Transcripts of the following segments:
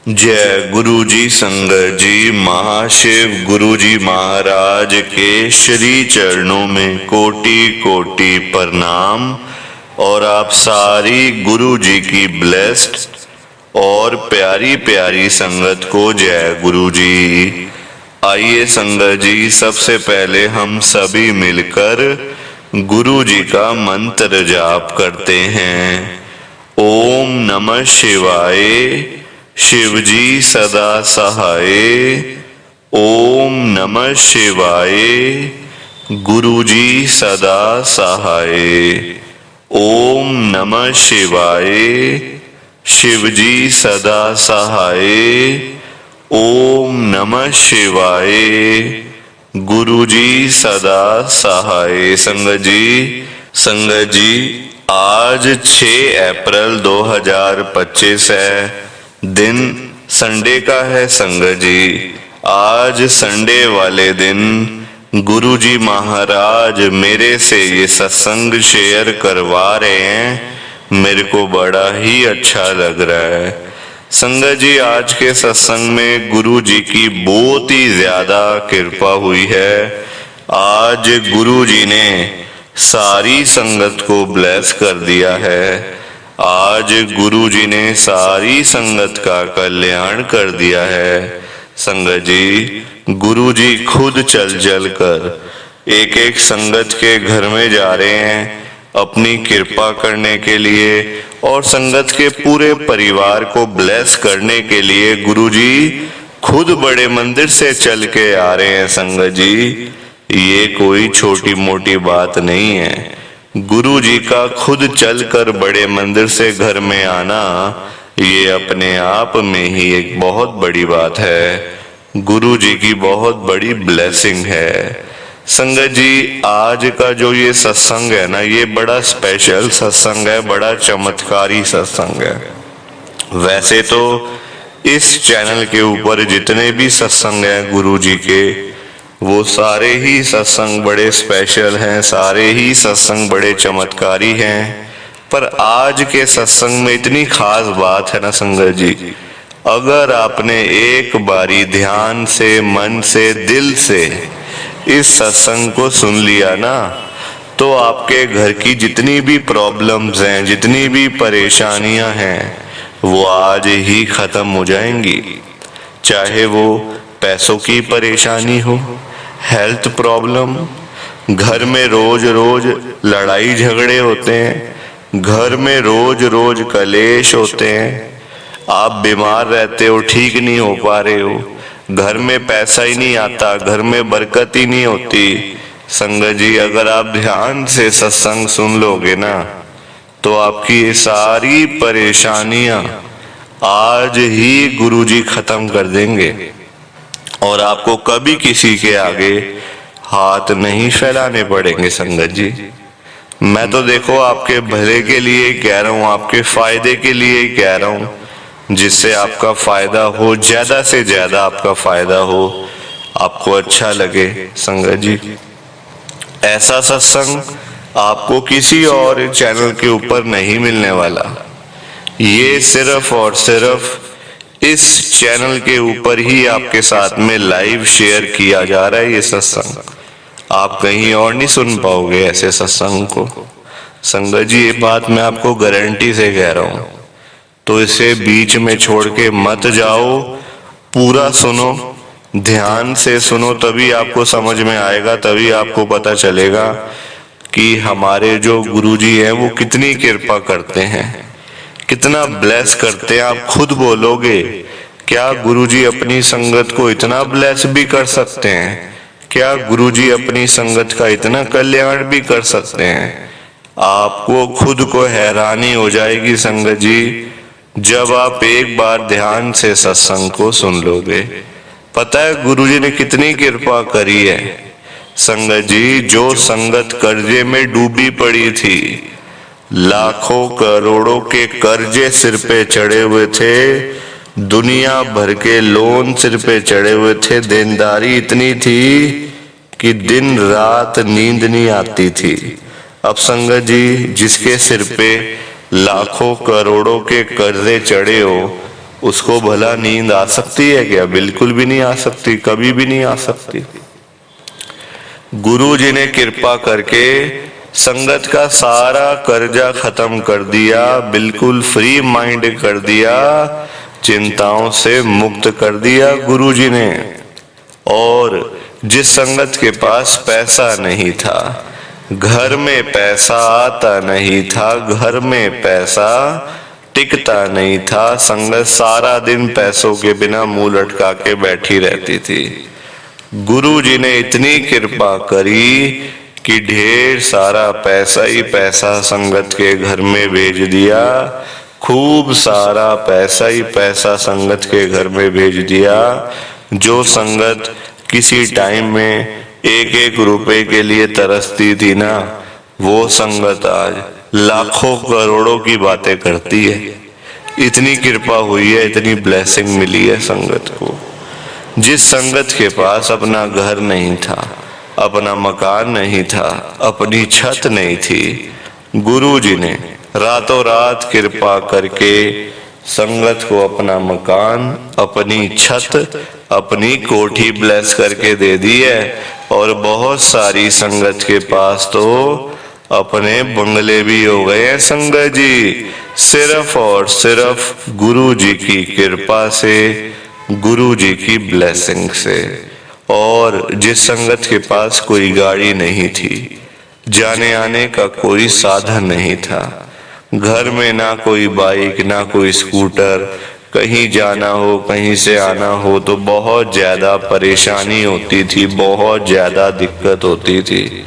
जय गुरु जी। संगत जी, महाशिव गुरु जी महाराज के श्री चरणों में कोटि कोटि प्रणाम। और आप सारी गुरु जी की ब्लेस्ड और प्यारी प्यारी संगत को जय गुरु जी। आइए संगत जी, सबसे पहले हम सभी मिलकर गुरु जी का मंत्र जाप करते हैं। ओम नमः शिवाय, शिव जी सदा सहाय। ओम नमः शिवाय, गुरु जी सदा सहाय। ओम नमः शिवाय, शिव जी सदा सहाय। ओम नमः शिवाय, गुरु जी सदा सहाय। संगत जी, आज 6 अप्रैल 2025 है। दिन संडे का है संगत जी। आज संडे वाले दिन गुरु जी महाराज मेरे से ये सत्संग शेयर करवा रहे हैं। मेरे को बड़ा ही अच्छा लग रहा है संगत जी। आज के सत्संग में गुरु जी की बहुत ही ज्यादा कृपा हुई है। आज गुरु जी ने सारी संगत को ब्लेस कर दिया है। आज गुरु जी ने सारी संगत का कल्याण कर दिया है। संगत जी, गुरु जी खुद चल चल कर एक एक संगत के घर में जा रहे हैं अपनी कृपा करने के लिए और संगत के पूरे परिवार को ब्लेस करने के लिए। गुरु जी खुद बड़े मंदिर से चल के आ रहे हैं संगत जी। ये कोई छोटी मोटी बात नहीं है। गुरु जी का खुद चलकर बड़े मंदिर से घर में आना, ये अपने आप में ही एक बहुत बड़ी बात है। गुरु जी की बहुत बड़ी ब्लेसिंग है। संगत जी, आज का जो ये सत्संग है ना, ये बड़ा स्पेशल सत्संग है, बड़ा चमत्कारी सत्संग है। वैसे तो इस चैनल के ऊपर जितने भी सत्संग हैं गुरु जी के, वो सारे ही सत्संग बड़े स्पेशल हैं, सारे ही सत्संग बड़े चमत्कारी हैं। पर आज के सत्संग में इतनी खास बात है ना संगत जी, अगर आपने एक बारी ध्यान से, मन से, दिल से इस सत्संग को सुन लिया ना, तो आपके घर की जितनी भी प्रॉब्लम्स हैं, जितनी भी परेशानियां हैं, वो आज ही खत्म हो जाएंगी। चाहे वो पैसों की परेशानी हो, हेल्थ प्रॉब्लम, घर में रोज रोज लड़ाई झगड़े होते हैं, घर में रोज रोज कलेश होते हैं, आप बीमार रहते हो, ठीक नहीं हो पा रहे हो, घर में पैसा ही नहीं आता, घर में बरकत ही नहीं होती। संगत जी, अगर आप ध्यान से सत्संग सुन लोगे ना, तो आपकी ये सारी परेशानियां आज ही गुरु जी खत्म कर देंगे और आपको कभी किसी के आगे हाथ नहीं फैलाने पड़ेंगे। संगत जी, मैं तो देखो आपके भले के लिए कह रहा हूँ, आपके फायदे के लिए कह रहा हूँ, जिससे आपका फायदा हो, ज्यादा से ज्यादा आपका फायदा हो, आपको अच्छा लगे। संगत जी, ऐसा सत्संग आपको किसी और चैनल के ऊपर नहीं मिलने वाला। ये सिर्फ और सिर्फ इस चैनल के ऊपर ही आपके साथ में लाइव शेयर किया जा रहा है। ये सत्संग आप कहीं और नहीं सुन पाओगे ऐसे सत्संग को। संगत जी, ये बात मैं आपको गारंटी से कह रहा हूँ, तो इसे बीच में छोड़ के मत जाओ, पूरा सुनो, ध्यान से सुनो, तभी आपको समझ में आएगा, तभी आपको पता चलेगा कि हमारे जो गुरुजी हैं वो कितनी कृपा करते हैं, कितना ब्लेस करते हैं। आप खुद बोलोगे, क्या गुरुजी अपनी संगत को इतना ब्लेस भी कर सकते हैं? क्या गुरुजी अपनी संगत का इतना कल्याण भी कर सकते हैं? आपको खुद को हैरानी हो जाएगी संगत जी, जब आप एक बार ध्यान से सत्संग को सुन लोगे। पता है गुरुजी ने कितनी कृपा करी है संगत जी। जो संगत कर्जे में डूबी पड़ी थी, लाखों करोड़ों के कर्जे सिर पे चढ़े हुए थे, दुनिया भर के लोन सिर पे चढ़े हुए थे, देनदारी इतनी थी कि दिन रात नींद नहीं आती थी। अब संगत जी, जिसके सिर पे लाखों करोड़ों के कर्जे चढ़े हो, उसको भला नींद आ सकती है क्या? बिल्कुल भी नहीं आ सकती, कभी भी नहीं आ सकती। गुरु जी ने कृपा करके संगत का सारा कर्जा खत्म कर दिया, बिल्कुल फ्री माइंड कर दिया, चिंताओं से मुक्त कर दिया गुरु जी ने। और जिस संगत के पास पैसा नहीं था, घर में पैसा आता नहीं था, घर में पैसा टिकता नहीं था, संगत सारा दिन पैसों के बिना मुंह लटका के बैठी रहती थी। गुरु जी ने इतनी कृपा करी कि ढेर सारा पैसा ही पैसा संगत के घर में भेज दिया, खूब सारा पैसा ही पैसा संगत के घर में भेज दिया। जो संगत किसी टाइम में एक एक रुपए के लिए तरसती थी ना, वो संगत आज लाखों करोड़ों की बातें करती है। इतनी कृपा हुई है, इतनी ब्लेसिंग मिली है संगत को। जिस संगत के पास अपना घर नहीं था, अपना मकान नहीं था, अपनी छत नहीं थी, गुरु जी ने रातों रात कृपा करके संगत को अपना मकान, अपनी छत, अपनी कोठी ब्लेस करके दे दी है। और बहुत सारी संगत के पास तो अपने बंगले भी हो गए हैं संगत जी, सिर्फ और सिर्फ गुरु जी की कृपा से, गुरु जी की ब्लेसिंग से। और जिस संगत के पास कोई गाड़ी नहीं थी, जाने आने का कोई साधन नहीं था, घर में ना कोई बाइक ना कोई स्कूटर, कहीं जाना हो कहीं से आना हो तो बहुत ज्यादा परेशानी होती थी, बहुत ज्यादा दिक्कत होती थी।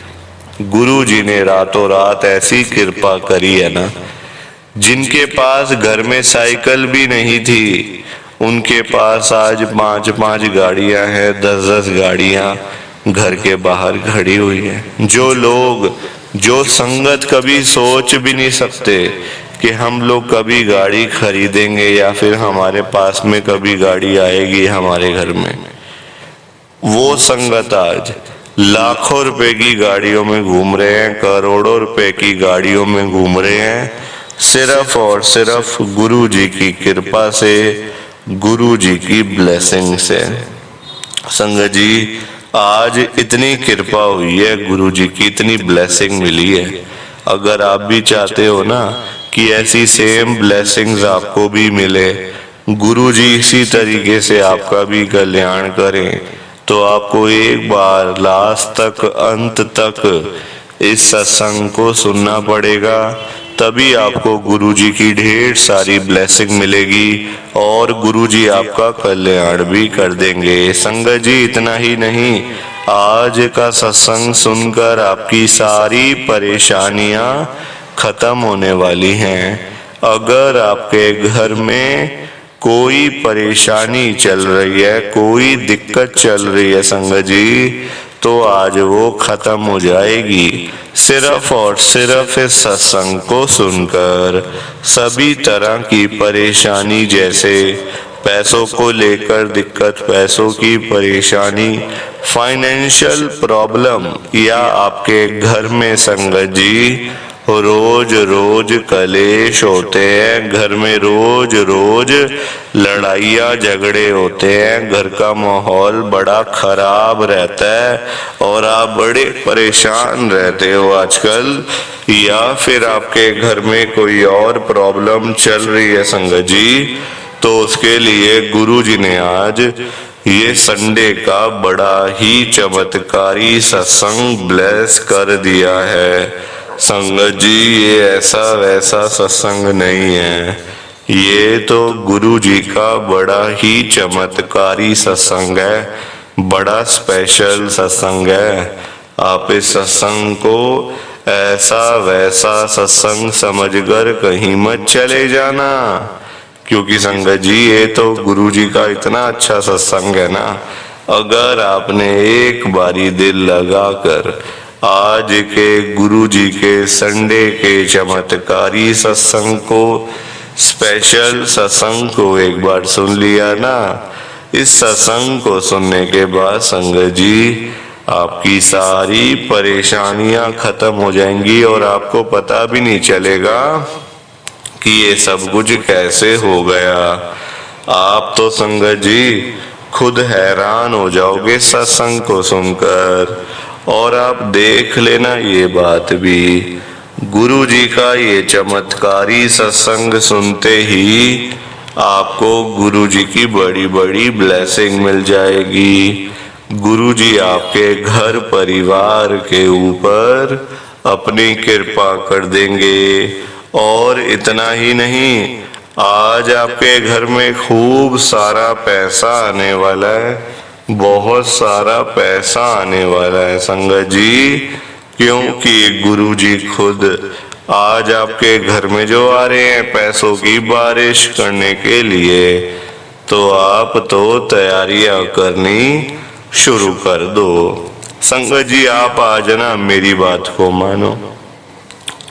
गुरु जी ने रातों रात ऐसी कृपा करी है ना, जिनके पास घर में साइकिल भी नहीं थी, उनके पास आज 5-5 गाड़ियां हैं, 10-10 गाड़ियां घर के बाहर खड़ी हुई है। जो लोग, जो संगत कभी सोच भी नहीं सकते कि हम लोग कभी गाड़ी खरीदेंगे या फिर हमारे पास में कभी गाड़ी आएगी हमारे घर में, वो संगत आज लाखों रुपए की गाड़ियों में घूम रहे हैं, करोड़ों रुपए की गाड़ियों में घूम रहे हैं, सिर्फ और सिर्फ गुरु जी की कृपा से, गुरु जी की ब्लेसिंग से। संगत जी, आज इतनी कृपा हुई है, गुरु जी की इतनी ब्लेसिंग मिली है। अगर आप भी चाहते हो ना कि ऐसी सेम ब्लेसिंग्स आपको भी मिले, गुरु जी इसी तरीके से आपका भी कल्याण करें, तो आपको एक बार लास्ट तक, अंत तक इस सत्संग को सुनना पड़ेगा, तभी आपको गुरु जी की ढेर सारी ब्लेसिंग मिलेगी और गुरु जी आपका कल्याण भी कर देंगे। संगत जी, इतना ही नहीं, आज का सत्संग सुनकर आपकी सारी परेशानियां खत्म होने वाली हैं। अगर आपके घर में कोई परेशानी चल रही है, कोई दिक्कत चल रही है संगत जी, तो आज वो खत्म हो जाएगी, सिर्फ और सिर्फ इस सत्संग को सुनकर। सभी तरह की परेशानी, जैसे पैसों को लेकर दिक्कत, पैसों की परेशानी, फाइनेंशियल प्रॉब्लम, या आपके घर में संगत जी रोज रोज कलेश होते हैं, घर में रोज रोज लड़ाइयाँ झगड़े होते हैं, घर का माहौल बड़ा खराब रहता है और आप बड़े परेशान रहते हो आजकल, या फिर आपके घर में कोई और प्रॉब्लम चल रही है संगत जी, तो उसके लिए गुरु जी ने आज ये संडे का बड़ा ही चमत्कारी सत्संग ब्लेस कर दिया है। संगत जी, ये ऐसा वैसा सत्संग नहीं है, ये तो गुरु जी का बड़ा ही चमत्कारी सत्संग है, बड़ा स्पेशल सत्संग है। आप इस सत्संग को ऐसा वैसा सत्संग समझकर कहीं मत चले जाना, क्योंकि संगत जी ये तो गुरु जी का इतना अच्छा सत्संग है ना, अगर आपने एक बारी दिल लगाकर आज के गुरु जी के संडे के चमत्कारी सत्संग को, स्पेशल सत्संग को एक बार सुन लिया ना, इस सत्संग को सुनने के बाद संगत जी आपकी सारी परेशानियां खत्म हो जाएंगी और आपको पता भी नहीं चलेगा कि ये सब कुछ कैसे हो गया। आप तो संगत जी खुद हैरान हो जाओगे सत्संग को सुनकर। और आप देख लेना ये बात भी, गुरु जी का ये चमत्कारी सत्संग सुनते ही आपको गुरु जी की बड़ी बड़ी ब्लेसिंग मिल जाएगी। गुरु जी आपके घर परिवार के ऊपर अपनी कृपा कर देंगे। और इतना ही नहीं, आज आपके घर में खूब सारा पैसा आने वाला है, बहुत सारा पैसा आने वाला है संगत जी। क्योंकि गुरु जी खुद आज आपके घर में जो आ रहे हैं पैसों की बारिश करने के लिए, तो आप तो तैयारियां करनी शुरू कर दो। संगत जी आप आज ना मेरी बात को मानो,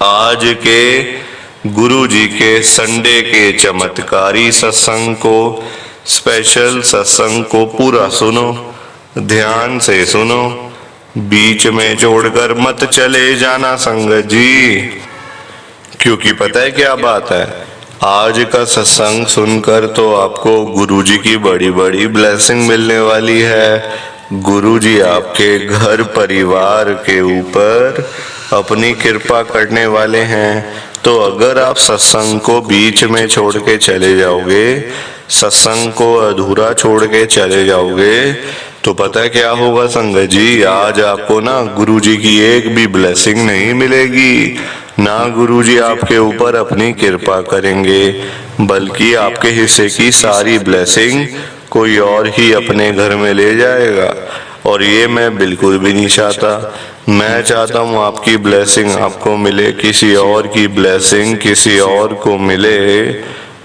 आज के गुरु जी के संडे के चमत्कारी सत्संग को, स्पेशल सत्संग को पूरा सुनो, ध्यान से सुनो, बीच में छोड़कर मत चले जाना संगत जी। क्योंकि पता है क्या बात है, आज का सत्संग सुनकर तो आपको गुरु जी की बड़ी बड़ी ब्लेसिंग मिलने वाली है। गुरु जी आपके घर परिवार के ऊपर अपनी कृपा करने वाले हैं। तो अगर आप सत्संग को बीच में छोड़ के चले जाओगे, सत्संग को अधूरा छोड़ के चले जाओगे, तो पता है क्या होगा संगत जी, आज आपको ना गुरु जी की एक भी ब्लेसिंग नहीं मिलेगी, ना गुरु जी आपके ऊपर अपनी कृपा करेंगे, बल्कि आपके हिस्से की सारी ब्लेसिंग कोई और ही अपने घर में ले जाएगा। और ये मैं बिल्कुल भी नहीं चाहता। मैं चाहता हूँ आपकी ब्लेसिंग आपको मिले, किसी और की ब्लेसिंग किसी और को मिले,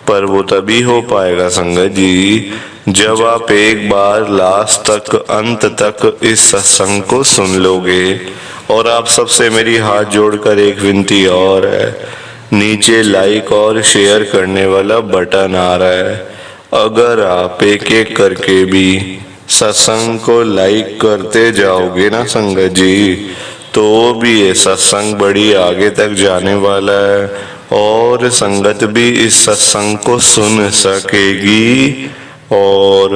पर वो तभी हो पाएगा संगत जी जब आप एक बार लास्ट तक, अंत तक इस सत्संग को सुन लोगे। और आप सबसे मेरी हाथ जोड़कर एक विनती और है, नीचे लाइक और शेयर करने वाला बटन आ रहा है, अगर आप एक एक करके भी सत्संग को लाइक करते जाओगे ना संगत जी, तो भी ये सत्संग बड़ी आगे तक जाने वाला है और संगत भी इस सत्संग को सुन सकेगी। और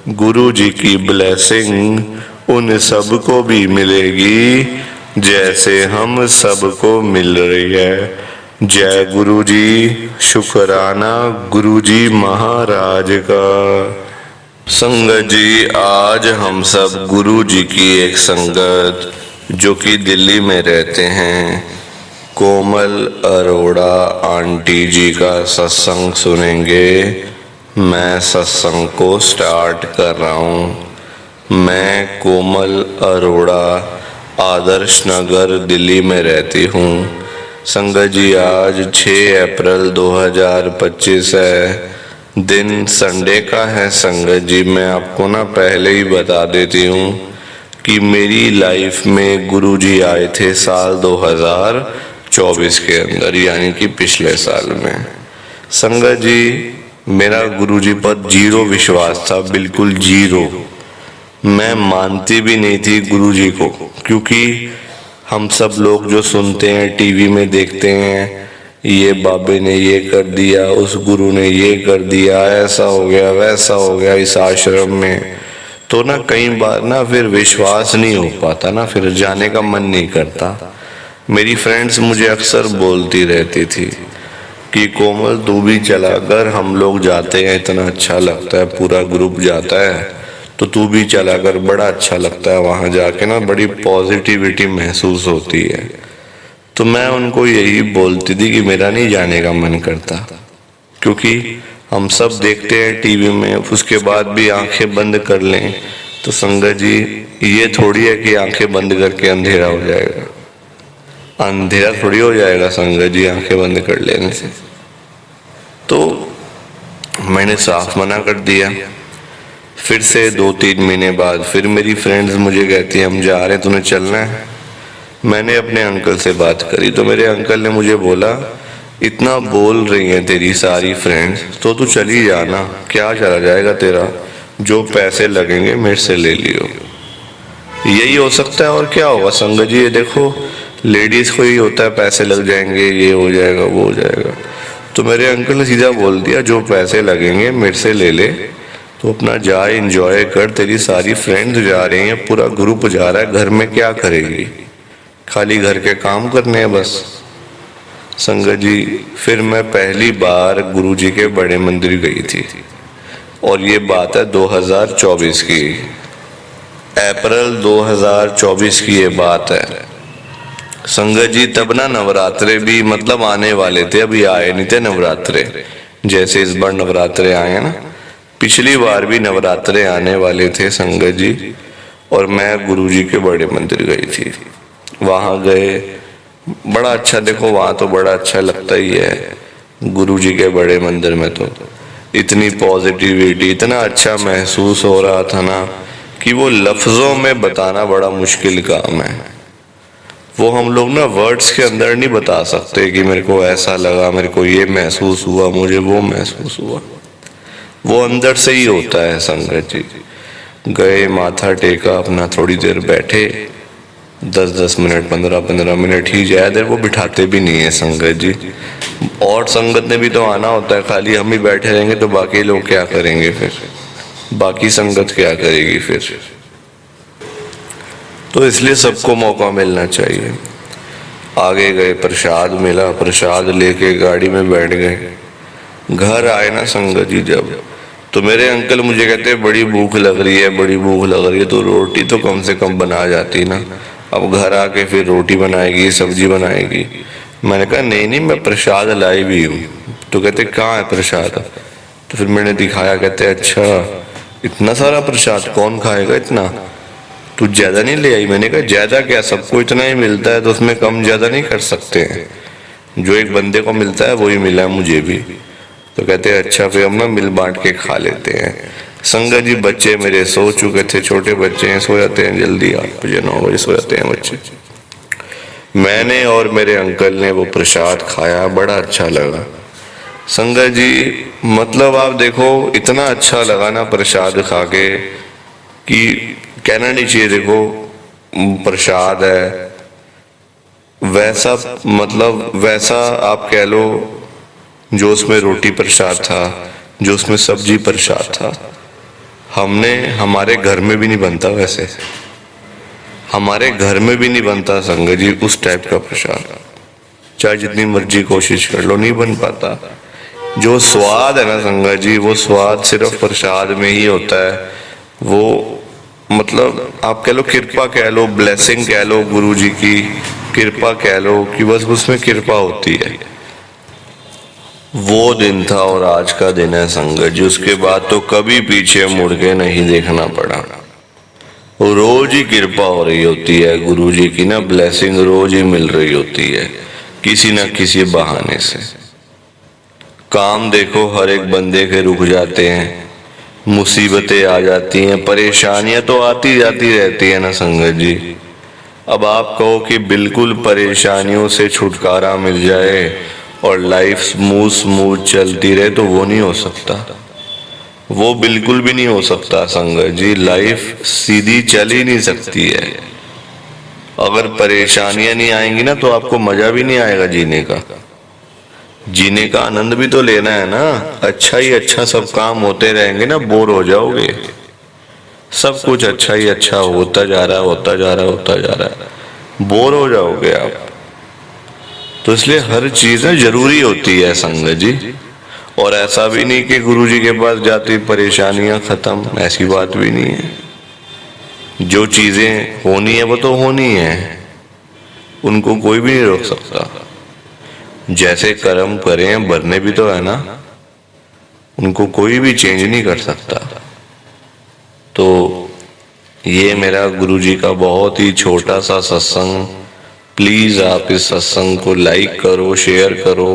गुरु जी की ब्लेसिंग उन सब को भी मिलेगी जैसे हम सबको मिल रही है। जय गुरु जी, शुक्राना गुरु जी महाराज का। संगत जी आज हम सब गुरु जी की एक संगत जो कि दिल्ली में रहते हैं, कोमल अरोड़ा आंटी जी का सत्संग सुनेंगे। मैं सत्संग को स्टार्ट कर रहा हूँ। मैं कोमल अरोड़ा आदर्श नगर दिल्ली में रहती हूँ। संगत जी आज 6 अप्रैल 2025 है, दिन संडे का है। संगत जी मैं आपको ना पहले ही बता देती हूँ कि मेरी लाइफ में गुरु जी आए थे साल 2024 के अंदर, यानी कि पिछले साल में। संगत जी मेरा गुरु जी पर जीरो विश्वास था, बिल्कुल जीरो। मैं मानती भी नहीं थी गुरु जी को, क्योंकि हम सब लोग जो सुनते हैं टीवी में देखते हैं, ये बाबे ने ये कर दिया, उस गुरु ने ये कर दिया, ऐसा हो गया वैसा हो गया इस आश्रम में, तो ना कई बार ना फिर विश्वास नहीं हो पाता ना, फिर जाने का मन नहीं करता। मेरी फ्रेंड्स मुझे अक्सर बोलती रहती थी कि कोमल तू भी चला कर, हम लोग जाते हैं इतना अच्छा लगता है, पूरा ग्रुप जाता है, तो तू भी चला कर, बड़ा अच्छा लगता है वहाँ जाके ना, बड़ी पॉजिटिविटी महसूस होती है। तो मैं उनको यही बोलती थी कि मेरा नहीं जाने का मन करता, क्योंकि हम सब देखते हैं टीवी में, उसके बाद भी आंखें बंद कर लें तो संगत जी ये थोड़ी है कि आंखें बंद करके अंधेरा हो जाएगा, अंधेरा थोड़ी हो जाएगा संगत जी आंखें बंद कर लेने से। तो मैंने साफ मना कर दिया। फिर से 2-3 महीने बाद फिर मेरी फ्रेंड्स मुझे कहती हैं हम जा रहे हैं, तुम्हें चलना है। मैंने अपने अंकल से बात करी तो मेरे अंकल ने मुझे बोला इतना बोल रही हैं तेरी सारी फ्रेंड्स तो तू चली जाना, क्या चला जाएगा तेरा, जो पैसे लगेंगे मेरे से ले लियो। यही हो सकता है और क्या होगा संगत जी, ये देखो लेडीज को ही होता है, पैसे लग जाएंगे, ये हो जाएगा वो हो जाएगा। तो मेरे अंकल ने सीधा बोल दिया जो पैसे लगेंगे मेरे से ले ले, तो अपना जा एंजॉय कर, तेरी सारी फ्रेंड्स जा रही हैं, पूरा ग्रुप जा रहा है, घर में क्या करेगी, खाली घर के काम करने हैं बस। संगत जी फिर मैं पहली बार गुरुजी के बड़े मंदिर गई थी और ये बात है 2024 की, अप्रैल 2024 की ये बात है। संगत जी तब ना नवरात्रे भी मतलब आने वाले थे, अभी आए नहीं थे नवरात्रे, जैसे इस बार नवरात्रे आए हैं ना, पिछली बार भी नवरात्रे आने वाले थे संगत जी। और मैं गुरुजी के बड़े मंदिर गई थी, वहां गए, बड़ा अच्छा, देखो वहां तो बड़ा अच्छा लगता ही है गुरुजी के बड़े मंदिर में, तो इतनी पॉजिटिविटी, इतना अच्छा महसूस हो रहा था ना कि वो लफ्जों में बताना बड़ा मुश्किल काम है। वो हम लोग ना वर्ड्स के अंदर नहीं बता सकते कि मेरे को ऐसा लगा, मेरे को ये महसूस हुआ, मुझे वो महसूस हुआ, वो अंदर से ही होता है संगत जी। गए, माथा टेका, अपना थोड़ी देर बैठे, 10-10 मिनट 15-15 मिनट ही, ज्यादा देर वो बिठाते भी नहीं है संगत जी। और संगत ने भी तो आना होता है, खाली हम ही बैठे रहेंगे तो बाकी लोग क्या करेंगे, फिर बाकी संगत क्या करेगी फिर। तो इसलिए सबको मौका मिलना चाहिए। आगे गए, प्रसाद मिला, प्रसाद लेके गाड़ी में बैठ गए, घर आए ना संगत जी जब, तो मेरे अंकल मुझे कहते बड़ी भूख लग रही है, बड़ी भूख लग रही है, तो रोटी तो कम से कम बना जाती ना, अब घर आके फिर रोटी बनाएगी, सब्जी बनाएगी। मैंने कहा नहीं नहीं मैं प्रसाद लाई भी हूँ। तो कहते कहाँ है प्रसाद, तो फिर मैंने दिखाया, कहते अच्छा इतना सारा प्रसाद कौन खाएगा इतना, तू ज्यादा नहीं ले आई। मैंने कहा ज्यादा क्या, सबको इतना ही मिलता है तो उसमें कम ज्यादा नहीं कर सकते हैं, जो एक बंदे को मिलता है वही मिला है मुझे भी। तो कहते हैं अच्छा फिर हम ना मिल बांट के खा लेते हैं। संगत जी बच्चे मेरे सो चुके थे, छोटे बच्चे हैं, सो जाते हैं जल्दी, 8 बजे 9 बजे सो जाते हैं बच्चे। मैंने और मेरे अंकल ने वो प्रसाद खाया, बड़ा अच्छा लगा संगत जी। मतलब आप देखो इतना अच्छा लगा ना प्रसाद खा के कि कहना नहीं चाहिए। देखो प्रसाद है वैसा, मतलब वैसा आप कह लो, जो उसमें रोटी प्रसाद था, जो उसमें सब्जी प्रसाद था, हमने हमारे घर में भी नहीं बनता, वैसे हमारे घर में भी नहीं बनता संगत जी उस टाइप का प्रसाद, चाहे जितनी मर्जी कोशिश कर लो नहीं बन पाता। जो स्वाद है ना संगत जी, वो स्वाद सिर्फ प्रसाद में ही होता है। वो मतलब आप कह लो कृपा कह लो, ब्लेसिंग कह लो, गुरु जी की कृपा कह लो, कि बस उसमें कृपा होती है। वो दिन था और आज का दिन है संगत जी, उसके बाद तो कभी पीछे मुड़ के नहीं देखना पड़ा। रोज ही कृपा हो रही होती है गुरु जी की ना, ब्लेसिंग रोज ही मिल रही होती है किसी ना किसी बहाने से। काम देखो हर एक बंदे के रुक जाते हैं, मुसीबतें आ जाती हैं, परेशानियां तो आती जाती रहती है ना संगत जी। अब आप कहो कि बिल्कुल परेशानियों से छुटकारा मिल जाए और लाइफ स्मूथ स्मूथ चलती रहे, तो वो नहीं हो सकता, वो बिल्कुल भी नहीं हो सकता संगत जी। लाइफ सीधी चल ही नहीं सकती है। अगर परेशानियां नहीं आएंगी ना तो आपको मजा भी नहीं आएगा जीने का। जीने का आनंद भी तो लेना है ना। अच्छा ही अच्छा सब काम होते रहेंगे ना, बोर हो जाओगे। सब कुछ अच्छा ही अच्छा होता जा रहा है, होता जा रहा है, होता जा रहा है, बोर हो जाओगे आप। तो इसलिए हर चीज ना जरूरी होती है संगत जी। और ऐसा भी नहीं कि गुरु जी के पास जाती परेशानियां खत्म, ऐसी बात भी नहीं है। जो चीजें होनी है वो तो होनी है, उनको कोई भी नहीं रोक सकता। जैसे कर्म करें भरने भी तो है ना, उनको कोई भी चेंज नहीं कर सकता। तो ये मेरा गुरुजी का बहुत ही छोटा सा सत्संग। प्लीज आप इस सत्संग को लाइक करो, शेयर करो।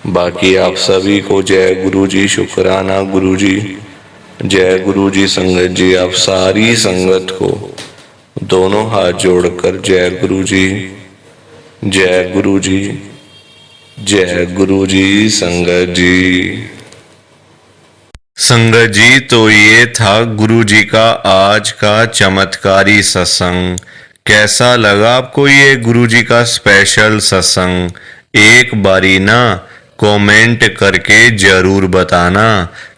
बाकी आप सभी को जय गुरुजी, शुक्राना गुरुजी, जय गुरुजी। संगत जी आप सारी संगत को दोनों हाथ जोड़कर जय गुरुजी, जय गुरुजी, जय गुरुजी। संगत जी, संगत जी तो ये था गुरु जी का आज का चमत्कारी सत्संग। कैसा लगा आपको ये गुरु जी का स्पेशल सत्संग? एक बारी ना कमेंट करके जरूर बताना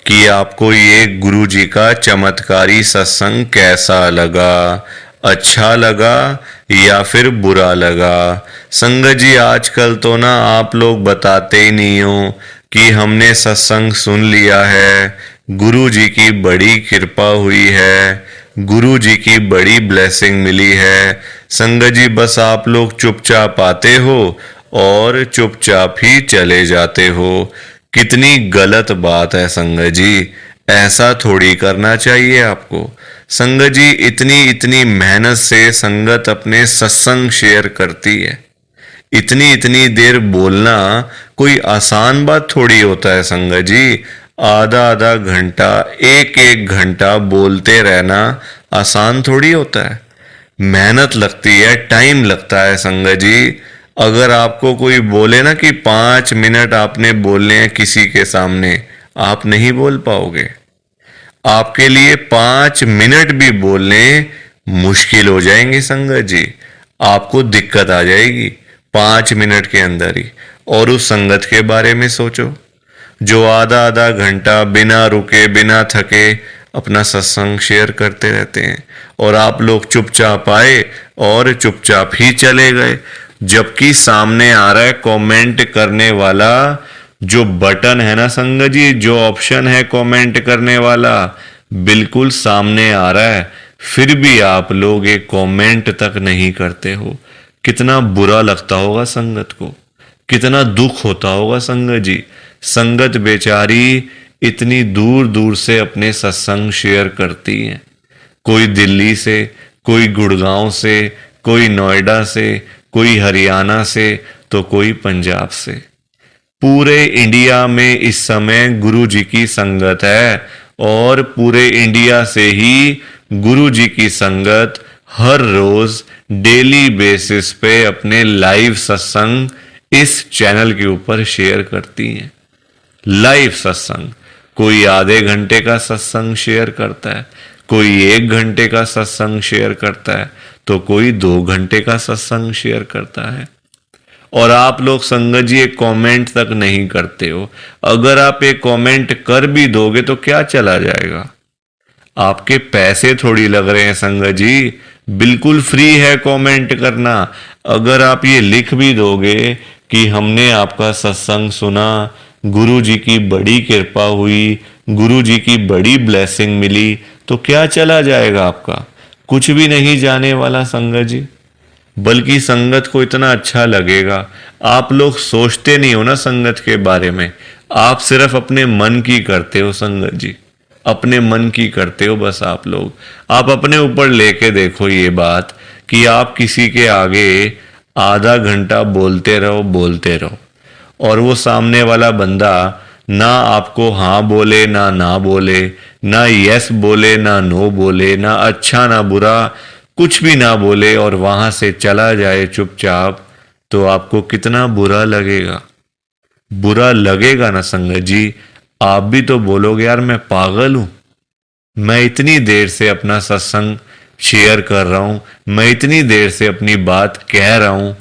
कि आपको ये गुरु जी का चमत्कारी सत्संग कैसा लगा, अच्छा लगा या फिर बुरा लगा। संगत जी आजकल तो ना आप लोग बताते ही नहीं हो कि हमने सत्संग सुन लिया है, गुरु जी की बड़ी कृपा हुई है, गुरु जी की बड़ी ब्लेसिंग मिली है। संगत जी बस आप लोग चुपचाप आते हो और चुपचाप ही चले जाते हो। कितनी गलत बात है संगत जी, ऐसा थोड़ी करना चाहिए आपको। संगत जी इतनी इतनी मेहनत से संगत अपने सत्संग शेयर करती है, इतनी इतनी देर बोलना कोई आसान बात थोड़ी होता है संगत जी। आधा आधा घंटा, एक एक घंटा बोलते रहना आसान थोड़ी होता है, मेहनत लगती है, टाइम लगता है संगत जी। अगर आपको कोई बोले ना कि 5 मिनट आपने बोलने हैं किसी के सामने, आप नहीं बोल पाओगे। आपके लिए 5 मिनट भी बोलने मुश्किल हो जाएंगे संगत जी, आपको दिक्कत आ जाएगी 5 मिनट के अंदर ही। और उस संगत के बारे में सोचो जो आधा आधा घंटा बिना रुके बिना थके अपना सत्संग शेयर करते रहते हैं, और आप लोग चुपचाप आए और चुपचाप ही चले गए। जबकि सामने आ रहा है कमेंट करने वाला जो बटन है ना संगत जी, जो ऑप्शन है कमेंट करने वाला, बिल्कुल सामने आ रहा है, फिर भी आप लोग एक कमेंट तक नहीं करते हो। कितना बुरा लगता होगा संगत को, कितना दुख होता होगा संगत जी। संगत बेचारी इतनी दूर दूर से अपने सत्संग शेयर करती है, कोई दिल्ली से, कोई गुड़गांव से, कोई नोएडा से, कोई हरियाणा से, तो कोई पंजाब से। पूरे इंडिया में इस समय गुरु जी की संगत है, और पूरे इंडिया से ही गुरु जी की संगत हर रोज डेली बेसिस पे अपने लाइव सत्संग इस चैनल के ऊपर शेयर करती हैं। लाइव सत्संग, कोई आधे घंटे का सत्संग शेयर करता है, कोई 1 घंटे का सत्संग शेयर करता है, तो कोई 2 घंटे का सत्संग शेयर करता है। और आप लोग संगत जी एक कमेंट तक नहीं करते हो। अगर आप एक कमेंट कर भी दोगे तो क्या चला जाएगा, आपके पैसे थोड़ी लग रहे हैं संगत जी, बिल्कुल फ्री है कमेंट करना। अगर आप ये लिख भी दोगे कि हमने आपका सत्संग सुना, गुरु जी की बड़ी कृपा हुई, गुरु जी की बड़ी ब्लेसिंग मिली, तो क्या चला जाएगा आपका, कुछ भी नहीं जाने वाला संगत जी। बल्कि संगत को इतना अच्छा लगेगा। आप लोग सोचते नहीं हो ना संगत के बारे में, आप सिर्फ अपने मन की करते हो संगत जी, अपने मन की करते हो बस। आप अपने ऊपर लेके देखो ये बात कि आप किसी के आगे आधा घंटा बोलते रहो, और वो सामने वाला बंदा ना आपको हाँ बोले ना बोले, ना यस बोले ना नो बोले, ना अच्छा ना बुरा, कुछ भी ना बोले, और वहां से चला जाए चुपचाप, तो आपको कितना बुरा लगेगा। बुरा लगेगा ना संगत जी। आप भी तो बोलोगे यार मैं पागल हूं, मैं इतनी देर से अपना सत्संग शेयर कर रहा हूं, मैं इतनी देर से अपनी बात कह रहा हूं,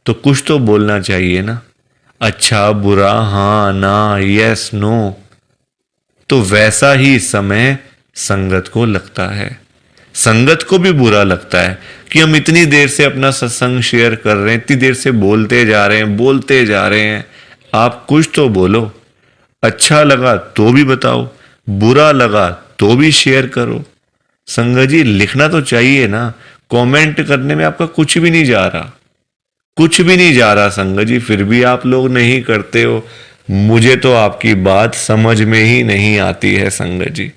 तो कुछ तो बोलना चाहिए ना, अच्छा बुरा, हाँ ना, यस नो। तो वैसा ही इस समय संगत को लगता है, संगत को भी बुरा लगता है कि हम इतनी देर से अपना सत्संग शेयर कर रहे हैं, इतनी देर से बोलते जा रहे हैं। आप कुछ तो बोलो, अच्छा लगा तो भी बताओ, बुरा लगा तो भी शेयर करो। संगत जी लिखना तो चाहिए ना, कमेंट करने में आपका कुछ भी नहीं जा रहा, कुछ भी नहीं जा रहा संगत जी, फिर भी आप लोग नहीं करते हो। मुझे तो आपकी बात समझ में ही नहीं आती है संगत जी।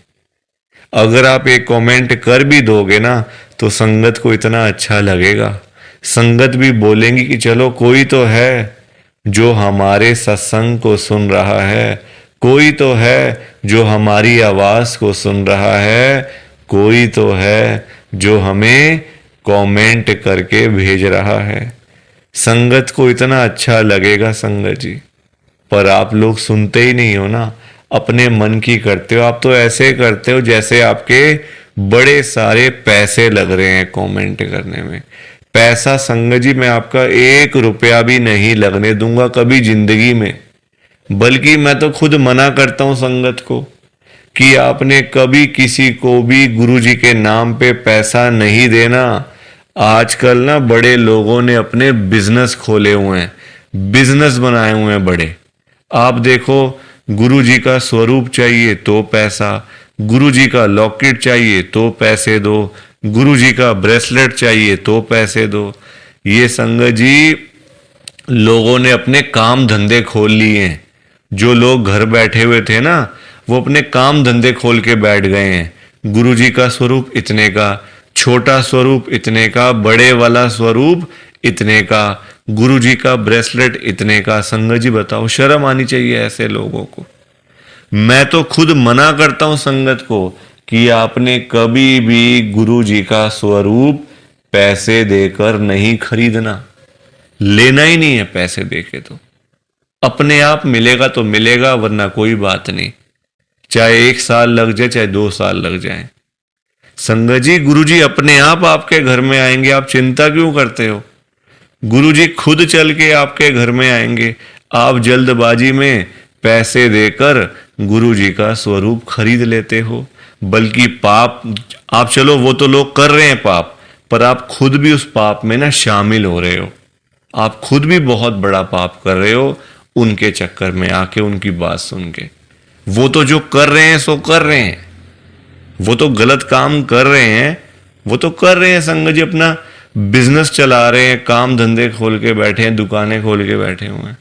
अगर आप एक कमेंट कर भी दोगे ना तो संगत को इतना अच्छा लगेगा, संगत भी बोलेंगी कि चलो कोई तो है जो हमारे सत्संग को सुन रहा है, कोई तो है जो हमारी आवाज को सुन रहा है, कोई तो है जो हमें कमेंट करके भेज रहा है। संगत को इतना अच्छा लगेगा संगत जी, पर आप लोग सुनते ही नहीं हो ना, अपने मन की करते हो। आप तो ऐसे करते हो जैसे आपके बड़े सारे पैसे लग रहे हैं कमेंट करने में। पैसा संगत जी मैं आपका 1 रुपया भी नहीं लगने दूंगा कभी जिंदगी में। बल्कि मैं तो खुद मना करता हूं संगत को कि आपने कभी किसी को भी गुरु जी के नाम पे पैसा नहीं देना। आजकल ना बड़े लोगों ने अपने बिजनेस खोले हुए हैं, बिजनेस बनाए हुए हैं बड़े। आप देखो, गुरु जी का स्वरूप चाहिए तो पैसा, गुरु जी का लॉकेट चाहिए तो पैसे दो, गुरु जी का ब्रेसलेट चाहिए तो पैसे दो। ये संगत जी लोगों ने अपने काम धंधे खोल लिए हैं। जो लोग घर बैठे हुए थे ना, वो अपने काम धंधे खोल के बैठ गए हैं। गुरु जी का स्वरूप इतने का, छोटा स्वरूप इतने का, बड़े वाला स्वरूप इतने का, गुरु जी का ब्रेसलेट इतने का। संगत जी बताओ, शर्म आनी चाहिए ऐसे लोगों को। मैं तो खुद मना करता हूं संगत को कि आपने कभी भी गुरु जी का स्वरूप पैसे देकर नहीं खरीदना। लेना ही नहीं है पैसे देके। तो अपने आप मिलेगा तो मिलेगा, वरना कोई बात नहीं। चाहे 1 साल लग जाए, चाहे 2 साल लग जाए। संगत जी, गुरु जी अपने आप आपके घर में आएंगे, आप चिंता क्यों करते हो? गुरु जी खुद चल के आपके घर में आएंगे। आप जल्दबाजी में पैसे देकर गुरु जी का स्वरूप खरीद लेते हो। बल्कि पाप, आप चलो वो तो लोग कर रहे हैं पाप, पर आप खुद भी उस पाप में ना शामिल हो रहे हो। आप खुद भी बहुत बड़ा पाप कर रहे हो उनके चक्कर में आके, उनकी बात सुन के। वो तो जो कर रहे हैं सो कर रहे हैं, वो तो गलत काम कर रहे हैं, वो तो कर रहे हैं संगत जी, अपना बिजनेस चला रहे हैं, काम धंधे खोल के बैठे हैं, दुकानें खोल के बैठे हुए हैं।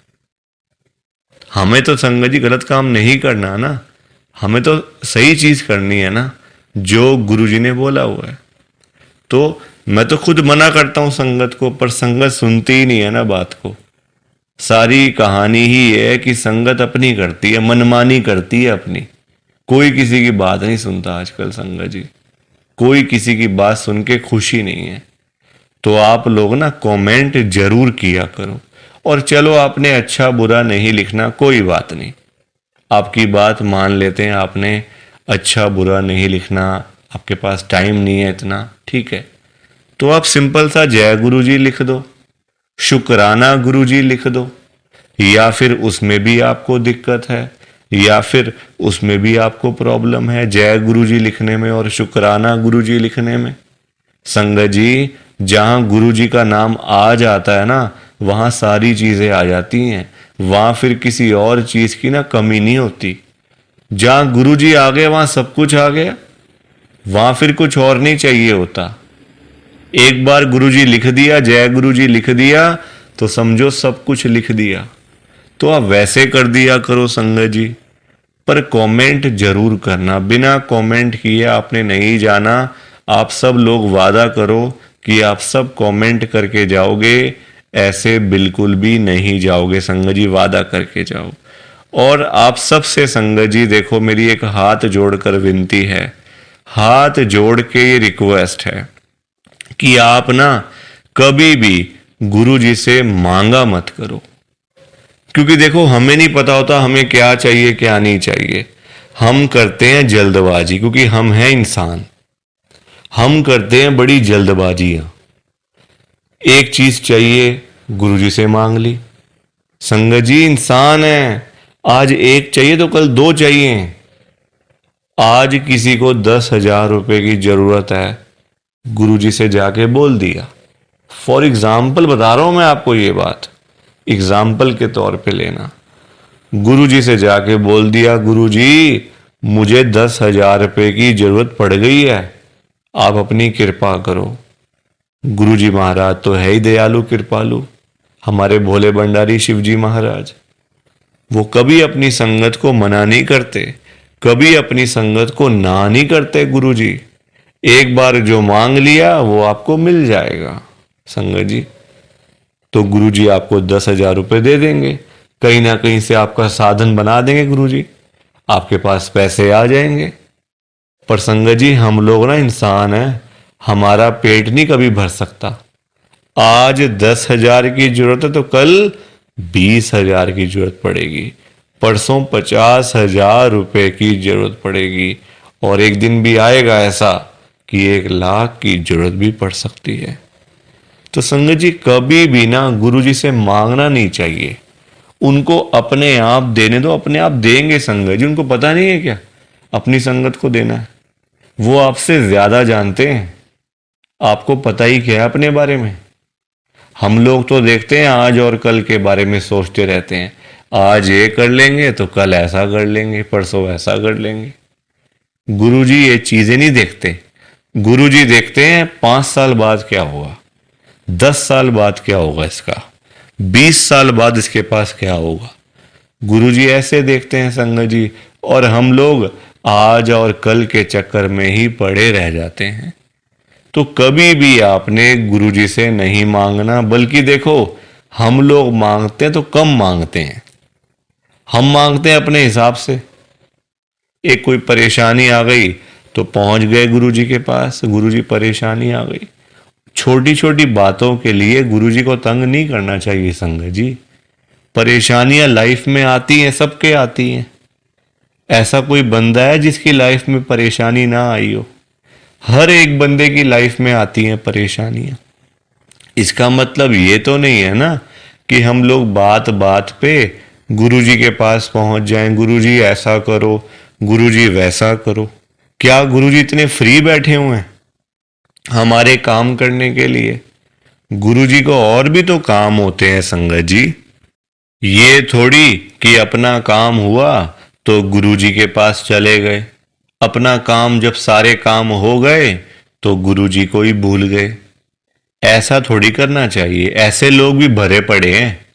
हमें तो संगत जी गलत काम नहीं करना ना, हमें तो सही चीज करनी है ना, जो गुरु जी ने बोला हुआ है। तो मैं तो खुद मना करता हूं संगत को, पर संगत सुनती ही नहीं है ना बात को। सारी कहानी ही है कि संगत अपनी करती है, मनमानी करती है अपनी। कोई किसी की बात नहीं सुनता आजकल संगत जी, कोई किसी की बात सुन के खुशी नहीं है। तो आप लोग ना कमेंट जरूर किया करो। और चलो, आपने अच्छा बुरा नहीं लिखना, कोई बात नहीं, आपकी बात मान लेते हैं। आपने अच्छा बुरा नहीं लिखना, आपके पास टाइम नहीं है इतना, ठीक है। तो आप सिंपल सा जय गुरु जी लिख दो, शुक्राना गुरु जी लिख दो। या फिर उसमें भी आपको दिक्कत है, या फिर उसमें भी आपको प्रॉब्लम है जय गुरु जी लिखने में और शुक्राना गुरु जी लिखने में। संगत जी, जहां गुरु जी का नाम आ जाता है ना, वहां सारी चीजें आ जाती हैं। वहां फिर किसी और चीज की ना कमी नहीं होती। जहां गुरु जी आ गए वहां सब कुछ आ गया, वहां फिर कुछ और नहीं चाहिए होता। एक बार गुरु जी लिख दिया, जय गुरु जी लिख दिया, तो समझो सब कुछ लिख दिया। तो आप वैसे कर दिया करो संगत जी, पर कमेंट जरूर करना। बिना कमेंट किए आपने नहीं जाना। आप सब लोग वादा करो कि आप सब कमेंट करके जाओगे, ऐसे बिल्कुल भी नहीं जाओगे संगत जी, वादा करके जाओ। और आप सबसे संगत जी देखो, मेरी एक हाथ जोड़कर विनती है, हाथ जोड़ के ये रिक्वेस्ट है कि आप ना कभी भी गुरु जी से मांगा मत करो। क्योंकि देखो, हमें नहीं पता होता हमें क्या चाहिए क्या नहीं चाहिए। हम करते हैं जल्दबाजी, क्योंकि हम हैं इंसान, हम करते हैं बड़ी जल्दबाजियां। एक चीज चाहिए, गुरुजी से मांग ली। संगत जी, इंसान है, आज एक चाहिए तो कल 2 चाहिए। आज किसी को 10,000 रुपए की जरूरत है, गुरुजी से जाके बोल दिया। फॉर एग्जाम्पल बता रहा हूं मैं आपको, ये बात एग्जाम्पल के तौर पे लेना। गुरुजी से जाके बोल दिया, गुरुजी मुझे 10,000 रुपए की जरूरत पड़ गई है, आप अपनी कृपा करो। गुरुजी महाराज तो है ही दयालु कृपालु, हमारे भोले भंडारी शिवजी महाराज। वो कभी अपनी संगत को मना नहीं करते, कभी अपनी संगत को ना नहीं करते गुरुजी। एक बार जो मांग लिया वो आपको मिल जाएगा संगत जी। तो गुरुजी आपको 10,000 रुपए दे देंगे, कहीं ना कहीं से आपका साधन बना देंगे गुरुजी, आपके पास पैसे आ जाएंगे। पर संगत जी, हम लोग ना इंसान हैं, हमारा पेट नहीं कभी भर सकता। आज 10,000 की जरूरत है तो कल 20,000 की जरूरत पड़ेगी, परसों 50,000 रुपए की जरूरत पड़ेगी, और एक दिन भी आएगा ऐसा कि 1,00,000 की जरूरत भी पड़ सकती है। तो संगत जी, कभी भी ना गुरु जी से मांगना नहीं चाहिए, उनको अपने आप देने दो, अपने आप देंगे संगत जी। उनको पता नहीं है क्या अपनी संगत को देना है? वो आपसे ज्यादा जानते हैं। आपको पता ही क्या है अपने बारे में? हम लोग तो देखते हैं आज और कल के बारे में सोचते रहते हैं। आज ये कर लेंगे तो कल ऐसा कर लेंगे, परसों ऐसा कर लेंगे। गुरुजी ये चीजें नहीं देखते। गुरुजी देखते हैं 5 साल बाद क्या होगा, 10 साल बाद क्या होगा, इसका 20 साल बाद इसके पास क्या होगा। गुरुजी ऐसे देखते हैं संगत जी। और हम लोग आज और कल के चक्कर में ही पड़े रह जाते हैं। तो कभी भी आपने गुरुजी से नहीं मांगना, बल्कि देखो हम लोग मांगते हैं तो कम मांगते हैं। हम मांगते हैं अपने हिसाब से। एक कोई परेशानी आ गई तो पहुंच गए गुरुजी के पास, गुरुजी परेशानी आ गई। छोटी छोटी बातों के लिए गुरुजी को तंग नहीं करना चाहिए संगत जी। परेशानियां लाइफ में आती हैं, सबके आती हैं। ऐसा कोई बंदा है जिसकी लाइफ में परेशानी ना आई हो? हर एक बंदे की लाइफ में आती हैं परेशानियां। इसका मतलब ये तो नहीं है ना कि हम लोग बात बात पे गुरुजी के पास पहुंच जाएं, गुरुजी ऐसा करो, गुरुजी वैसा करो। क्या गुरुजी इतने फ्री बैठे हुए हैं हमारे काम करने के लिए? गुरुजी को और भी तो काम होते हैं संगत जी। ये थोड़ी कि अपना काम हुआ तो गुरुजी के पास चले गए, अपना काम जब सारे काम हो गए तो गुरुजी को ही भूल गए। ऐसा थोड़ी करना चाहिए। ऐसे लोग भी भरे पड़े हैं।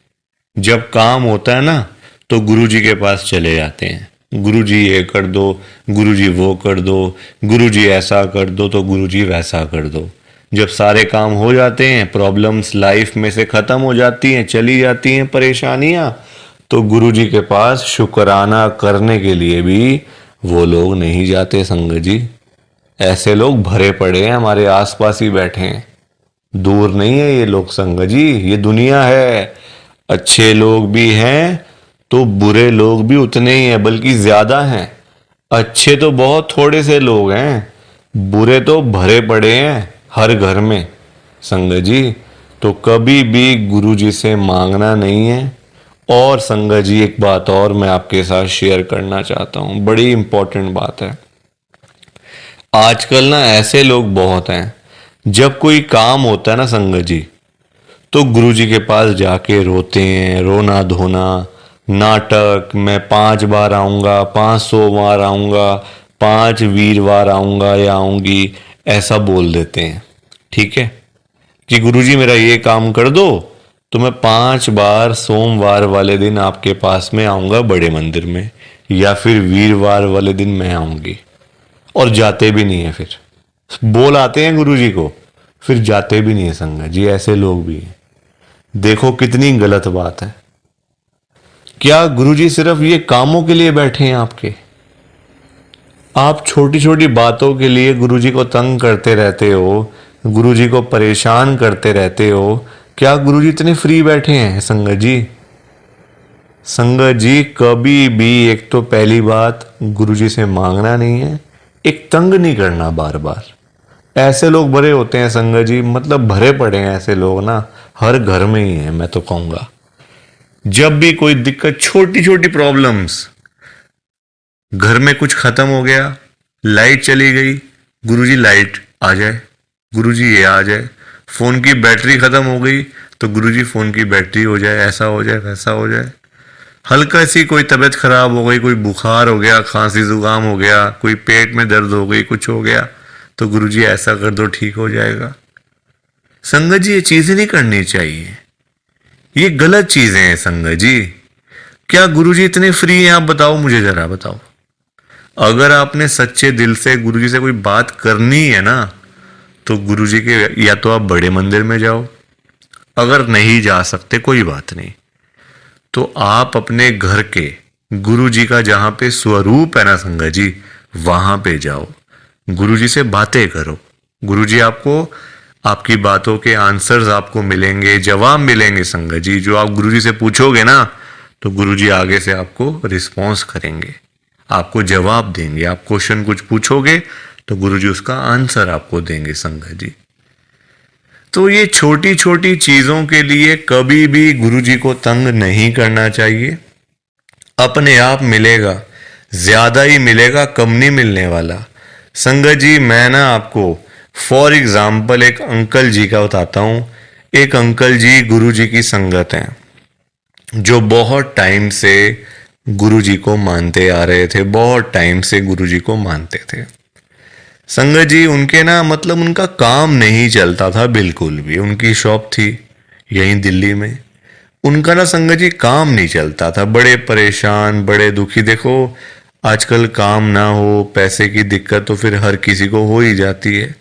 जब काम होता है ना तो गुरुजी के पास चले जाते हैं, गुरुजी ये कर दो, गुरुजी वो कर दो, गुरुजी ऐसा कर दो तो गुरुजी वैसा कर दो। जब सारे काम हो जाते हैं, प्रॉब्लम्स लाइफ में से खत्म हो जाती हैं, चली जाती हैं परेशानियां, तो गुरुजी के पास शुक्राना करने के लिए भी वो लोग नहीं जाते संगत जी। ऐसे लोग भरे पड़े हैं, हमारे आसपास ही बैठे हैं। दूर नहीं है ये लोग संगत जी, ये दुनिया है। अच्छे लोग भी हैं तो बुरे लोग भी उतने ही हैं, बल्कि ज्यादा हैं। अच्छे तो बहुत थोड़े से लोग हैं, बुरे तो भरे पड़े हैं हर घर में संगत जी। तो कभी भी गुरुजी से मांगना नहीं है। और संगत जी एक बात और मैं आपके साथ शेयर करना चाहता हूं, बड़ी इंपॉर्टेंट बात है। आजकल ना ऐसे लोग बहुत हैं, जब कोई काम होता है ना संगत जी, तो गुरुजी के पास जाके रोते हैं, रोना धोना, नाटक, मैं 5 बार आऊंगा, 500 बार आऊंगा, 5 वीरवार आऊंगा या आऊंगी, ऐसा बोल देते हैं। ठीक है कि गुरुजी मेरा ये काम कर दो तो मैं 5 बार सोमवार वाले दिन आपके पास में आऊंगा बड़े मंदिर में, या फिर वीरवार वाले दिन मैं आऊंगी। और जाते भी नहीं है, फिर बोल आते हैं गुरुजी को, फिर जाते भी नहीं है संगत जी। ऐसे लोग भी हैं। देखो कितनी गलत बात है। क्या गुरुजी सिर्फ ये कामों के लिए बैठे हैं आपके? आप छोटी छोटी बातों के लिए गुरुजी को तंग करते रहते हो, गुरुजी को परेशान करते रहते हो। क्या गुरुजी इतने फ्री बैठे हैं संगत जी? संगत जी कभी भी, एक तो पहली बात गुरुजी से मांगना नहीं है, एक तंग नहीं करना बार बार। ऐसे लोग भरे होते हैं संगत जी, मतलब भरे पड़े हैं ऐसे लोग ना, हर घर में ही है मैं तो कहूंगा। जब भी कोई दिक्कत, छोटी छोटी प्रॉब्लम्स, घर में कुछ खत्म हो गया, लाइट चली गई, गुरुजी लाइट आ जाए, गुरुजी ये आ जाए। फोन की बैटरी खत्म हो गई तो गुरुजी फोन की बैटरी हो जाए, ऐसा हो जाए, वैसा हो जाए। हल्का सी कोई तबीयत खराब हो गई, कोई बुखार हो गया, खांसी जुकाम हो गया, कोई पेट में दर्द हो गई, कुछ हो गया, तो गुरुजी ऐसा कर दो ठीक हो जाएगा। संगत जी ये चीजें नहीं करनी चाहिए, ये गलत चीजें हैं संगत जी। क्या गुरुजी इतने फ्री हैं? आप बताओ, मुझे जरा बताओ। अगर आपने सच्चे दिल से गुरुजी से कोई बात करनी है ना, तो गुरुजी के या तो आप बड़े मंदिर में जाओ, अगर नहीं जा सकते कोई बात नहीं, तो आप अपने घर के गुरुजी का जहां पे स्वरूप है ना संगत जी, वहां पे जाओ, गुरुजी से बातें करो। गुरुजी आपको, आपकी बातों के आंसर्स आपको मिलेंगे, जवाब मिलेंगे संगत जी। जो आप गुरुजी से पूछोगे ना, तो गुरुजी आगे से आपको रिस्पॉन्स करेंगे, आपको जवाब देंगे। आप क्वेश्चन कुछ पूछोगे तो गुरुजी उसका आंसर आपको देंगे संगत जी। तो ये छोटी छोटी चीजों के लिए कभी भी गुरुजी को तंग नहीं करना चाहिए। अपने आप मिलेगा, ज्यादा ही मिलेगा, कम नहीं मिलने वाला। संगत जी, मैं ना आपको फॉर एग्जाम्पल एक अंकल जी का बताता हूँ। एक अंकल जी गुरुजी की संगत हैं, जो बहुत टाइम से गुरुजी को मानते आ रहे थे, बहुत टाइम से गुरुजी को मानते थे। संगत जी, उनके ना मतलब उनका काम नहीं चलता था बिल्कुल भी। उनकी शॉप थी यहीं दिल्ली में, उनका ना संगत जी काम नहीं चलता था। बड़े परेशान, बड़े दुखी। देखो आजकल काम ना हो, पैसे की दिक्कत तो फिर हर किसी को हो ही जाती है।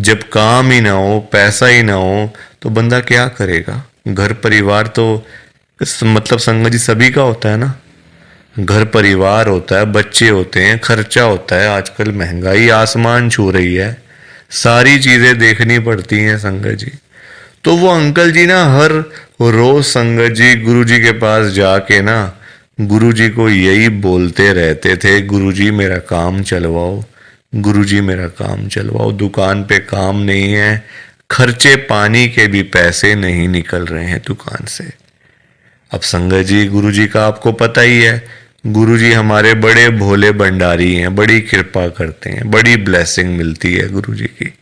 जब काम ही ना हो, पैसा ही ना हो, तो बंदा क्या करेगा। घर परिवार तो मतलब संगत जी सभी का होता है ना। घर परिवार होता है, बच्चे होते हैं, खर्चा होता है। आजकल महंगाई आसमान छू रही है, सारी चीजें देखनी पड़ती हैं संगत जी। तो वो अंकल जी ना हर रोज संगत जी गुरुजी के पास जाके ना गुरुजी को यही बोलते रहते थे, गुरुजी मेरा काम चलवाओ, गुरुजी मेरा काम चलवाओ। दुकान पे काम नहीं है, खर्चे पानी के भी पैसे नहीं निकल रहे हैं दुकान से। अब संगत जी गुरुजी का आपको पता ही है, गुरुजी हमारे बड़े भोले भंडारी हैं, बड़ी कृपा करते हैं, बड़ी ब्लेसिंग मिलती है गुरुजी की।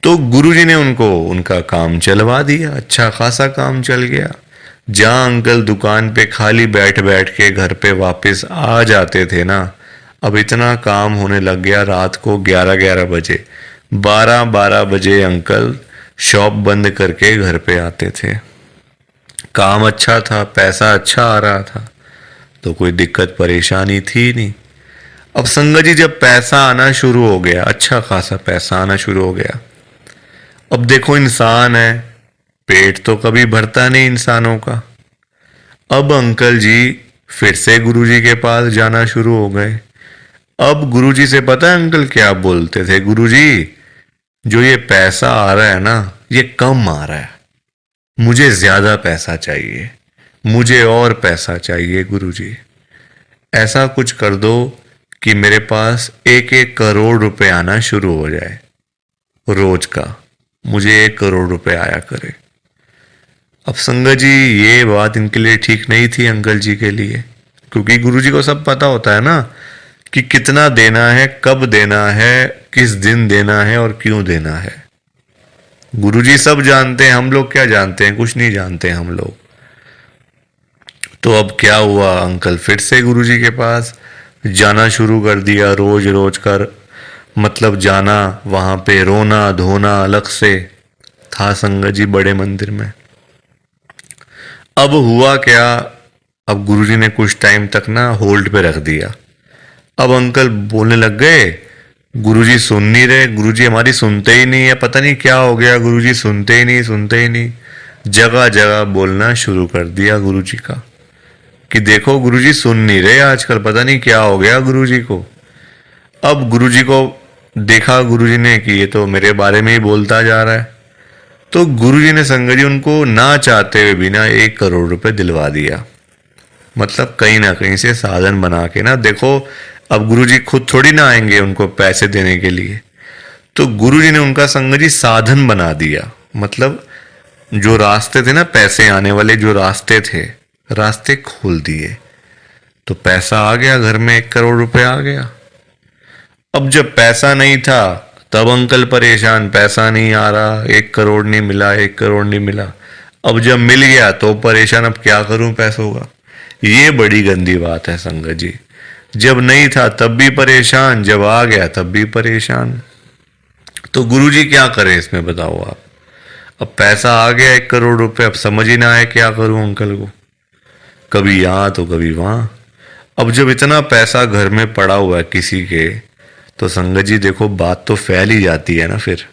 तो गुरुजी ने उनको उनका काम चलवा दिया, अच्छा खासा काम चल गया। जहां अंकल दुकान पे खाली बैठ बैठ के घर पे वापस आ जाते थे ना, अब इतना काम होने लग गया, रात को 11-11 बजे, 12-12 बजे अंकल शॉप बंद करके घर पे आते थे। काम अच्छा था, पैसा अच्छा आ रहा था, तो कोई दिक्कत परेशानी थी नहीं। अब संगत जी जब पैसा आना शुरू हो गया, अच्छा खासा पैसा आना शुरू हो गया, अब देखो इंसान है, पेट तो कभी भरता नहीं इंसानों का। अब अंकल जी फिर से गुरुजी के पास जाना शुरू हो गए। अब गुरुजी से पता है अंकल क्या बोलते थे, गुरुजी जो ये पैसा आ रहा है ना, ये कम आ रहा है, मुझे ज्यादा पैसा चाहिए, मुझे और पैसा चाहिए गुरुजी। ऐसा कुछ कर दो कि मेरे पास 1-1 करोड़ रुपए आना शुरू हो जाए रोज का, मुझे 1 करोड़ रुपए आया करे। अब संगत जी ये बात इनके लिए ठीक नहीं थी अंकल जी के लिए, क्योंकि गुरुजी को सब पता होता है ना कि कितना देना है, कब देना है, किस दिन देना है और क्यों देना है। गुरुजी सब जानते हैं, हम लोग क्या जानते हैं, कुछ नहीं जानते हम लोग। तो अब क्या हुआ, अंकल फिर से गुरुजी के पास जाना शुरू कर दिया, रोज रोज कर मतलब जाना, वहां पे रोना धोना अलग से था संगत जी बड़े मंदिर में। अब हुआ क्या, अब गुरुजी ने कुछ टाइम तक ना होल्ड पे रख दिया। अब अंकल बोलने लग गए, गुरुजी सुन नहीं रहे, गुरुजी हमारी सुनते ही नहीं है, पता नहीं क्या हो गया, गुरुजी सुनते ही नहीं, सुनते ही नहीं। जगह जगह बोलना शुरू कर दिया गुरुजी का कि देखो गुरुजी सुन नहीं रहे आजकल, पता नहीं क्या हो गया गुरुजी को। अब गुरुजी को देखा गुरुजी ने कि ये तो मेरे बारे में ही बोलता जा रहा है, तो गुरुजी ने संगत जी उनको ना चाहते हुए भी ना 1 करोड़ रुपए दिलवा दिया। मतलब कहीं ना कहीं से साधन बना के ना, देखो अब गुरुजी खुद थोड़ी ना आएंगे उनको पैसे देने के लिए, तो गुरुजी ने उनका संगत जी साधन बना दिया। मतलब जो रास्ते थे ना पैसे आने वाले, जो रास्ते थे, रास्ते खोल दिए, तो पैसा आ गया घर में, 1 करोड़ रुपए आ गया। अब जब पैसा नहीं था तब अंकल परेशान, पैसा नहीं आ रहा, 1 करोड़ नहीं मिला, 1 करोड़ नहीं मिला। अब जब मिल गया तो परेशान, अब क्या करूं पैसों का। ये बड़ी गंदी बात है संगत जी, जब नहीं था तब भी परेशान, जब आ गया तब भी परेशान। तो गुरुजी क्या करें इसमें बताओ आप। अब पैसा आ गया 1 करोड़ रुपए, अब समझ ही ना आए क्या करूं अंकल को, कभी यहां तो कभी वहां। अब जब इतना पैसा घर में पड़ा हुआ है किसी के, तो संगत जी देखो बात तो फैल ही जाती है ना फिर,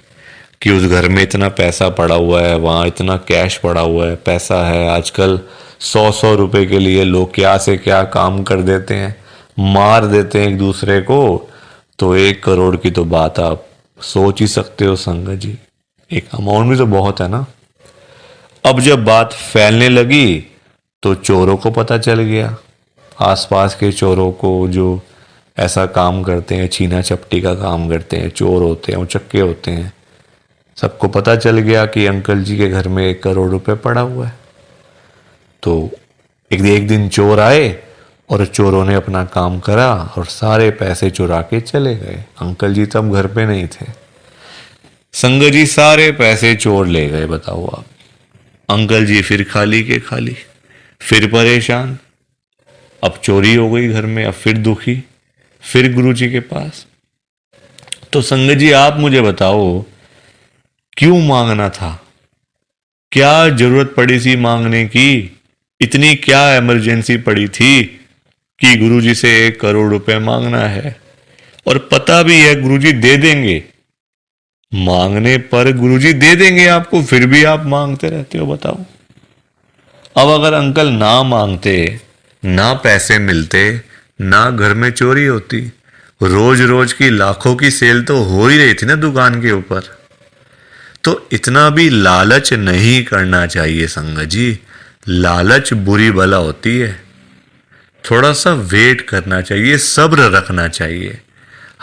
कि उस घर में इतना पैसा पड़ा हुआ है, वहां इतना कैश पड़ा हुआ है, पैसा है। आजकल 100-100 रुपए के लिए लोग क्या से क्या काम कर देते हैं, मार देते हैं एक दूसरे को। तो 1 करोड़ की तो बात आप सोच ही सकते हो संगत जी, एक अमाउंट भी तो बहुत है ना। अब जब बात फैलने लगी तो चोरों को पता चल गया, आसपास के चोरों को, जो ऐसा काम करते हैं, छीना चपटी का काम करते हैं, चोर होते हैं, उचक्के होते हैं। सबको पता चल गया कि अंकल जी के घर में 1 करोड़ रुपए पड़ा हुआ है। तो एक दिन चोर आए और चोरों ने अपना काम करा और सारे पैसे चुरा के चले गए। अंकल जी तब घर पे नहीं थे। संगत जी सारे पैसे चोर ले गए। बताओ आप, अंकल जी फिर खाली के खाली, फिर परेशान। अब चोरी हो गई घर में, अब फिर दुखी, फिर गुरुजी के पास। तो संगत जी आप मुझे बताओ, क्यों मांगना था? क्या जरूरत पड़ी थी मांगने की? इतनी क्या इमरजेंसी पड़ी थी कि गुरुजी से 1 करोड़ रुपए मांगना है? और पता भी है गुरुजी दे देंगे, मांगने पर गुरुजी दे देंगे आपको, फिर भी आप मांगते रहते हो। बताओ, अब अगर अंकल ना मांगते, ना पैसे मिलते, ना घर में चोरी होती, रोज रोज की लाखों की सेल तो हो ही रही थी ना दुकान के ऊपर। तो इतना भी लालच नहीं करना चाहिए संगत जी। लालच बुरी बला होती है। थोड़ा सा वेट करना चाहिए, सब्र रखना चाहिए।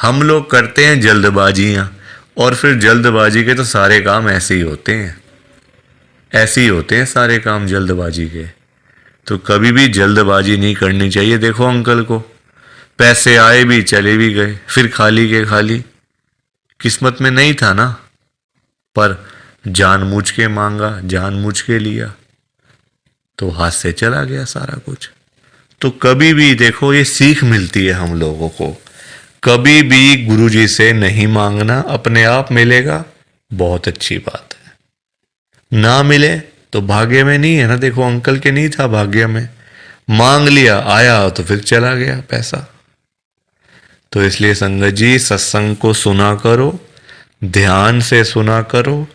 हम लोग करते हैं जल्दबाजियां, और फिर जल्दबाजी के तो सारे काम ऐसे ही होते हैं, ऐसे ही होते हैं सारे काम जल्दबाजी के। तो कभी भी जल्दबाजी नहीं करनी चाहिए। देखो अंकल को पैसे आए भी चले भी गए, फिर खाली के खाली। किस्मत में नहीं था ना, पर जानबूझ के मांगा, जानबूझ के लिया, तो हाथ से चला गया सारा कुछ। तो कभी भी देखो, ये सीख मिलती है हम लोगों को, कभी भी गुरुजी से नहीं मांगना, अपने आप मिलेगा, बहुत अच्छी बात है। ना मिले तो भाग्य में नहीं है ना। देखो अंकल के नहीं था भाग्य में, मांग लिया, आया तो फिर चला गया पैसा। तो इसलिए संगत जी, सत्संग को सुना करो, ध्यान से सुना करो,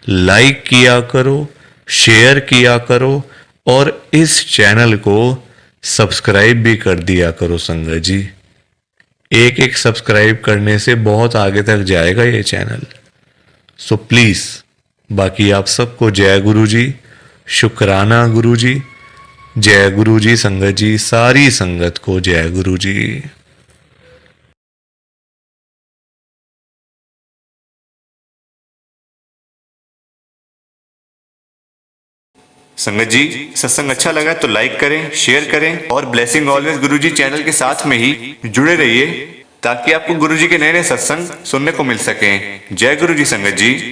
लाइक किया करो, शेयर किया करो, और इस चैनल को सब्सक्राइब भी कर दिया करो संगत जी। एक एक सब्सक्राइब करने से बहुत आगे तक जाएगा ये चैनल। सो प्लीज, बाकी आप सबको जय गुरु जी, शुक्राना गुरु जी, जय गुरु जी संगत जी, सारी संगत को जय गुरु जी। संगत जी, सत्संग अच्छा लगा तो लाइक करें, शेयर करें, और ब्लेसिंग ऑलवेज गुरुजी चैनल के साथ में ही जुड़े रहिए, ताकि आपको गुरुजी के नए नए सत्संग सुनने को मिल सकें। जय गुरु जी संगत जी।